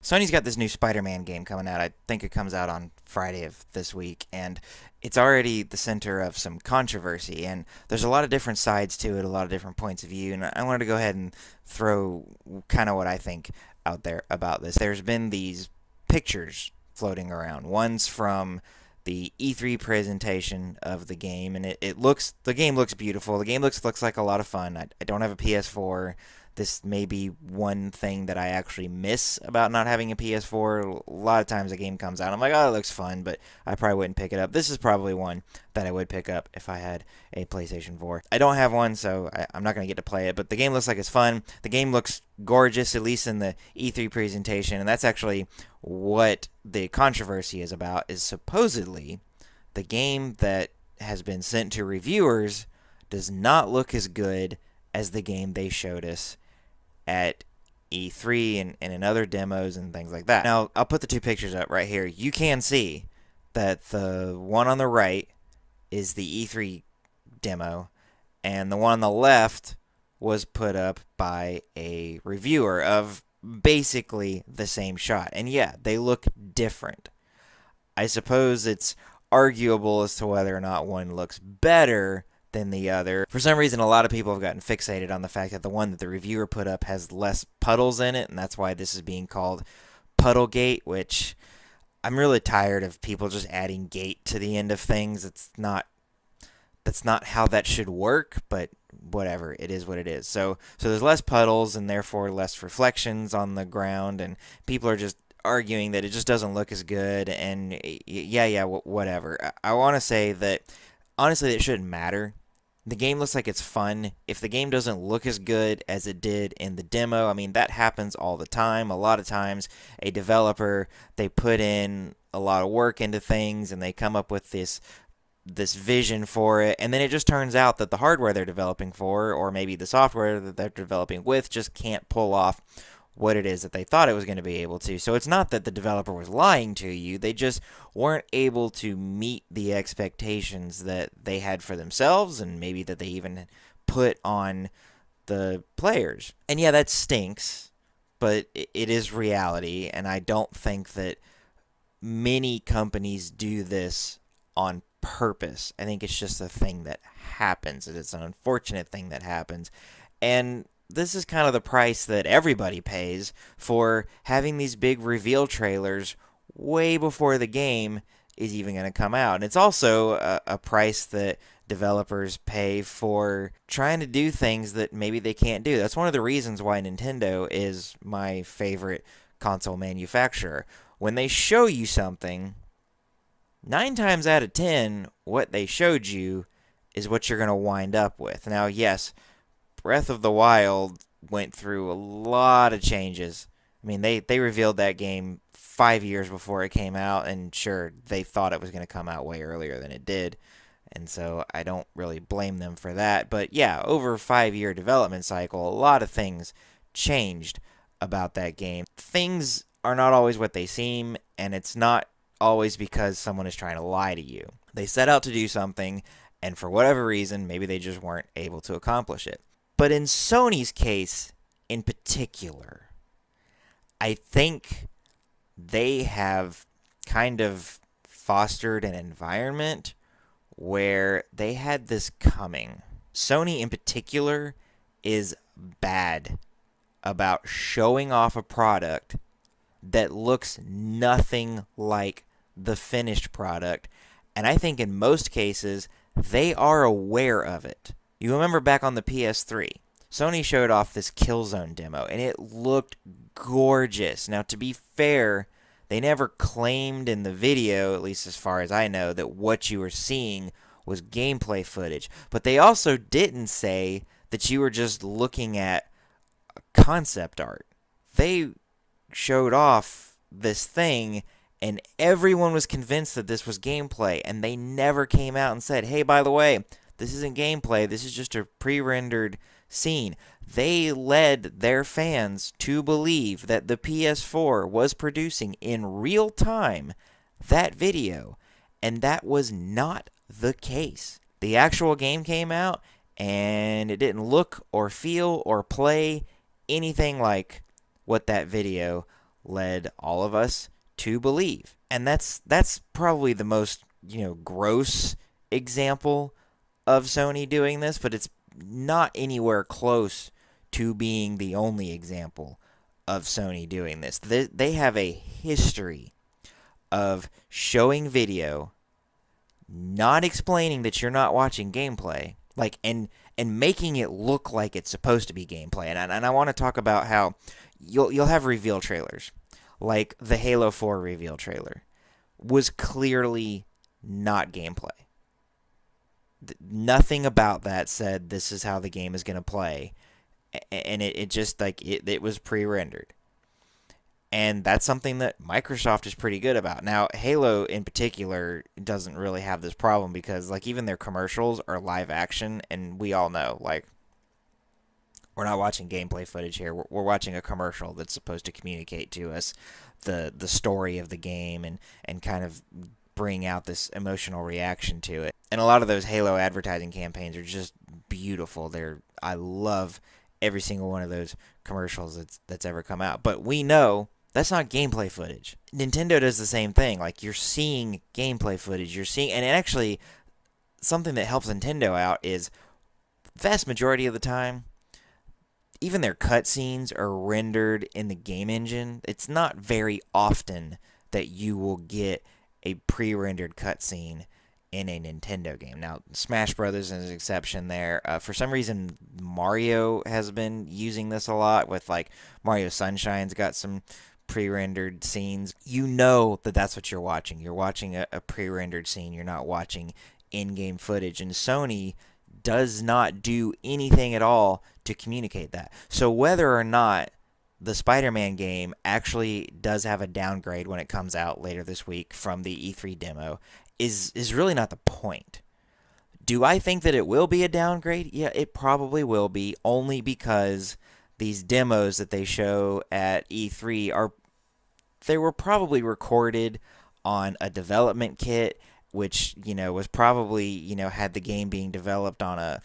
Sony's got this new Spider-Man game coming out. I think it comes out on Friday of this week, and it's already the center of some controversy. And there's a lot of different sides to it, a lot of different points of view. And I wanted to go ahead and throw kind of what I think out there about this. There's been these pictures floating around. One's from the E3 presentation of the game, and the game looks beautiful. The game looks like a lot of fun. I don't have a PS4. This may be one thing that I actually miss about not having a PS4. A lot of times a game comes out, I'm like, oh, it looks fun, but I probably wouldn't pick it up. This is probably one that I would pick up if I had a PlayStation 4. I don't have one, so I'm not going to get to play it, but the game looks like it's fun. The game looks gorgeous, at least in the E3 presentation, and that's actually what the controversy is about, is supposedly the game that has been sent to reviewers does not look as good as the game they showed us at E3 and in other demos and things like that. Now, I'll put the two pictures up right here. You can see that the one on the right is the E3 demo, and the one on the left was put up by a reviewer of basically the same shot. And yeah, they look different. I suppose it's arguable as to whether or not one looks better than the other. For some reason, a lot of people have gotten fixated on the fact that the one that the reviewer put up has less puddles in it, and that's why this is being called Puddlegate, which I'm really tired of people just adding gate to the end of things. That's not how that should work, but whatever, it is what it is. So there's less puddles and therefore less reflections on the ground, and people are just arguing that it just doesn't look as good, and whatever. I want to say that honestly it shouldn't matter. The game looks like it's fun. If the game doesn't look as good as it did in the demo, I mean, that happens all the time. A lot of times, a developer, they put in a lot of work into things, and they come up with this vision for it, and then it just turns out that the hardware they're developing for, or maybe the software that they're developing with, just can't pull off what it is that they thought it was going to be able to. So it's not that the developer was lying to you, they just weren't able to meet the expectations that they had for themselves, and maybe that they even put on the players. And yeah, that stinks, but it is reality, and I don't think that many companies do this on purpose. I think it's just a thing that happens, and it's an unfortunate thing that happens. And this is kind of the price that everybody pays for having these big reveal trailers way before the game is even going to come out. And it's also a price that developers pay for trying to do things that maybe they can't do. That's one of the reasons why Nintendo is my favorite console manufacturer. When they show you something, 9 times out of 10, what they showed you is what you're going to wind up with. Now, yes, Breath of the Wild went through a lot of changes. I mean, they revealed that game 5 years before it came out, and sure, they thought it was going to come out way earlier than it did, and so I don't really blame them for that. But yeah, over a 5-year development cycle, a lot of things changed about that game. Things are not always what they seem, and it's not always because someone is trying to lie to you. They set out to do something, and for whatever reason, maybe they just weren't able to accomplish it. But in Sony's case, in particular, I think they have kind of fostered an environment where they had this coming. Sony, in particular, is bad about showing off a product that looks nothing like the finished product. And I think in most cases, they are aware of it. You remember back on the PS3, Sony showed off this Killzone demo, and it looked gorgeous. Now, to be fair, they never claimed in the video, at least as far as I know, that what you were seeing was gameplay footage. But they also didn't say that you were just looking at concept art. They showed off this thing, and everyone was convinced that this was gameplay, and they never came out and said, hey, by the way, this isn't gameplay, this is just a pre-rendered scene. They led their fans to believe that the PS4 was producing in real time that video, and that was not the case. The actual game came out, and it didn't look or feel or play anything like what that video led all of us to believe. And that's probably the most, gross example of Sony doing this, but it's not anywhere close to being the only example of Sony doing this. They have a history of showing video, not explaining that you're not watching gameplay, and making it look like it's supposed to be gameplay. And I want to talk about how you'll have reveal trailers, like the Halo 4 reveal trailer was clearly not gameplay. Nothing about that said this is how the game is going to play, and it just it was pre-rendered. And that's something that Microsoft is pretty good about. Now, Halo in particular doesn't really have this problem because even their commercials are live action, and we all know we're not watching gameplay footage here. We're watching a commercial that's supposed to communicate to us the story of the game and kind of bring out this emotional reaction to it. And a lot of those Halo advertising campaigns are just beautiful. I love every single one of those commercials that's ever come out. But we know that's not gameplay footage. Nintendo does the same thing. You're seeing gameplay footage. And actually, something that helps Nintendo out is vast majority of the time, even their cutscenes are rendered in the game engine. It's not very often that you will get a pre-rendered cutscene in a Nintendo game. Now, Smash Brothers is an exception there. For some reason, Mario has been using this a lot with Mario Sunshine's got some pre-rendered scenes. You know that's what you're watching. You're watching a pre-rendered scene. You're not watching in-game footage. And Sony does not do anything at all to communicate that. So whether or not the Spider-Man game actually does have a downgrade when it comes out later this week from the E3 demo is really not the point. Do I think that it will be a downgrade? Yeah, it probably will be, only because these demos that they show at E3 they were probably recorded on a development kit, which was probably had the game being developed on a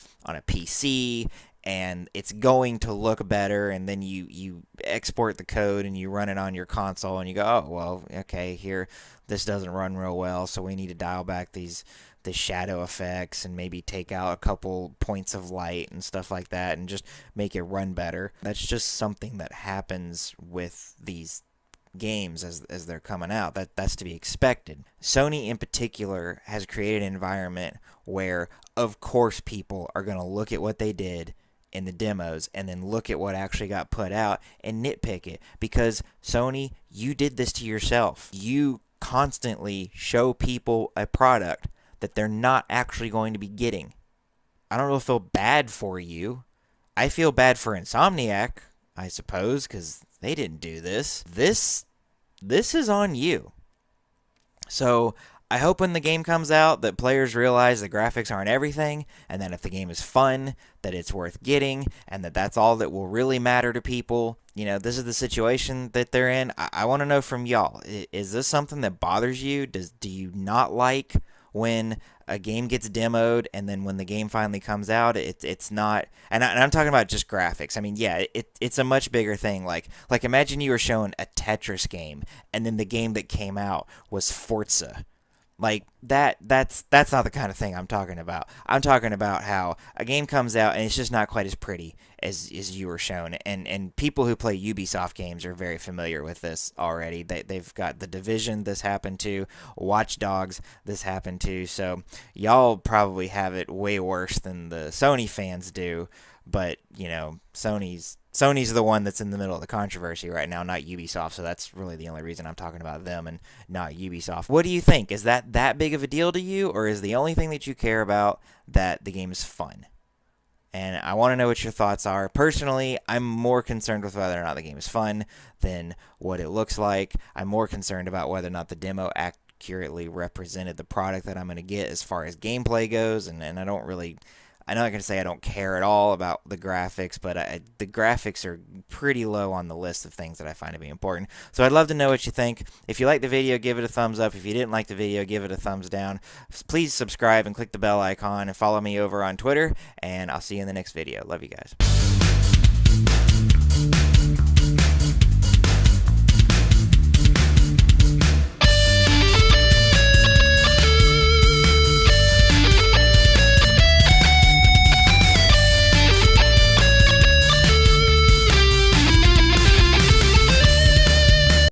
PC, and it's going to look better, and then you export the code and you run it on your console and you go, oh well, okay, here this doesn't run real well, so we need to dial back the shadow effects and maybe take out a couple points of light and stuff like that and just make it run better. That's just something that happens with these games as they're coming out. That's to be expected. Sony in particular has created an environment where of course people are going to look at what they did in the demos and then look at what actually got put out and nitpick it, because Sony, you did this to yourself. You constantly show people a product that they're not actually going to be getting. I don't really feel bad for you. I feel bad for Insomniac, I suppose, because they didn't do this. This is on you. So I hope when the game comes out that players realize the graphics aren't everything, and that if the game is fun, that it's worth getting, and that's all that will really matter to people. This is the situation that they're in. I want to know from y'all, is this something that bothers you? Do you not like when a game gets demoed and then when the game finally comes out, it's not, and I'm talking about just graphics. I mean, yeah, it's a much bigger thing. Like imagine you were shown a Tetris game and then the game that came out was Forza. That's not the kind of thing I'm talking about. I'm talking about how a game comes out and it's just not quite as pretty as you were shown. And people who play Ubisoft games are very familiar with this already. They've got The Division this happened to, Watch Dogs this happened to. So y'all probably have it way worse than the Sony fans do. But, Sony's the one that's in the middle of the controversy right now, not Ubisoft, so that's really the only reason I'm talking about them and not Ubisoft. What do you think? Is that big of a deal to you, or is the only thing that you care about that the game is fun? And I want to know what your thoughts are. Personally, I'm more concerned with whether or not the game is fun than what it looks like. I'm more concerned about whether or not the demo accurately represented the product that I'm going to get as far as gameplay goes, and I don't really... I'm not going to say I don't care at all about the graphics, but the graphics are pretty low on the list of things that I find to be important. So I'd love to know what you think. If you liked the video, give it a thumbs up. If you didn't like the video, give it a thumbs down. Please subscribe and click the bell icon and follow me over on Twitter, and I'll see you in the next video. Love you guys.